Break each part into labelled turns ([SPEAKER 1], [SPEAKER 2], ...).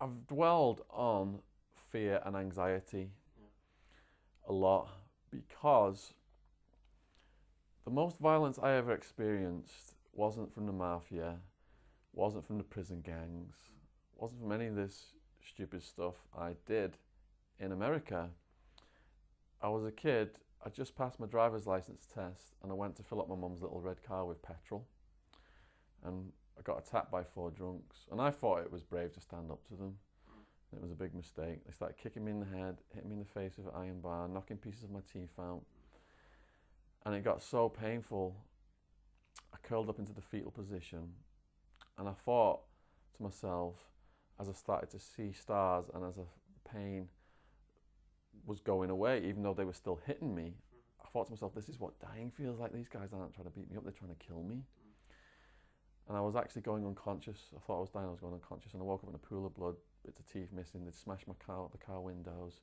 [SPEAKER 1] I've dwelled on fear and anxiety a lot because the most violence I ever experienced wasn't from the mafia, wasn't from the prison gangs, wasn't from any of this stupid stuff I did in America. I was a kid, I just passed my driver's license test and I went to fill up my mum's little red car with petrol. And I got attacked by 4 drunks. And I thought it was brave to stand up to them. And it was a big mistake. They started kicking me in the head, hitting me in the face with an iron bar, knocking pieces of my teeth out. And it got so painful, I curled up into the fetal position. And I thought to myself, as I started to see stars and as the pain was going away, even though they were still hitting me, I thought to myself, this is what dying feels like. These guys aren't trying to beat me up, they're trying to kill me. And I was actually going unconscious. I thought I was dying, I was going unconscious. And I woke up in a pool of blood, bits of teeth missing. They'd smashed my car out the car windows.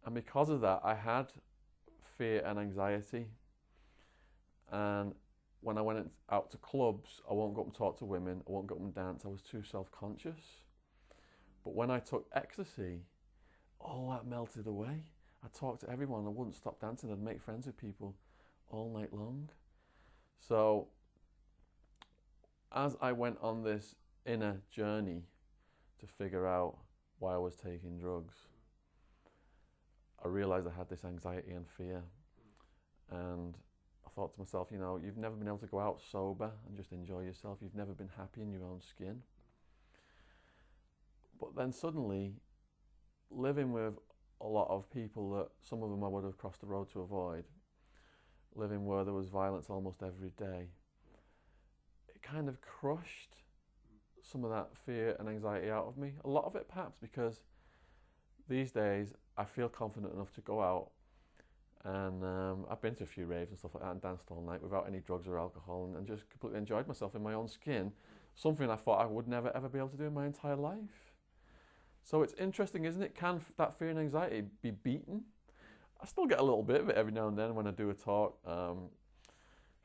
[SPEAKER 1] And because of that, I had fear and anxiety. And when I went out to clubs, I won't go up and talk to women. I won't go up and dance. I was too self-conscious. But when I took ecstasy, all that melted away. I talked to everyone. I wouldn't stop dancing. I'd make friends with people all night long. So as I went on this inner journey to figure out why I was taking drugs, I realized I had this anxiety and fear. And I thought to myself, you know, you've never been able to go out sober and just enjoy yourself. You've never been happy in your own skin. But then suddenly, living with a lot of people that some of them I would have crossed the road to avoid, living where there was violence almost every day, it kind of crushed some of that fear and anxiety out of me. A lot of it perhaps because these days I feel confident enough to go out and I've been to a few raves and stuff like that and danced all night without any drugs or alcohol and just completely enjoyed myself in my own skin, something I thought I would never ever be able to do in my entire life. So it's interesting, isn't it? Can that fear and anxiety be beaten? I still get a little bit of it every now and then when I do a talk.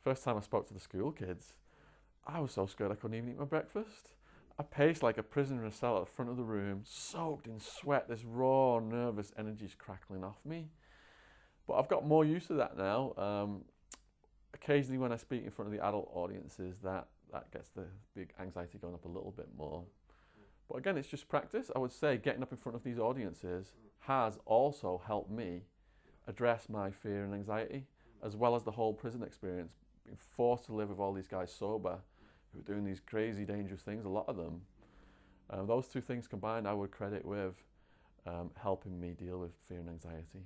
[SPEAKER 1] First time I spoke to the school kids, I was so scared I couldn't even eat my breakfast. I paced like a prisoner in a cell at the front of the room, soaked in sweat, this raw, nervous energy's crackling off me. But I've got more used to that now. Occasionally when I speak in front of the adult audiences, that gets the big anxiety going up a little bit more. But again, it's just practice. I would say getting up in front of these audiences has also helped me address my fear and anxiety, as well as the whole prison experience, being forced to live with all these guys sober, who are doing these crazy, dangerous things, a lot of them. Those two things combined, I would credit with helping me deal with fear and anxiety.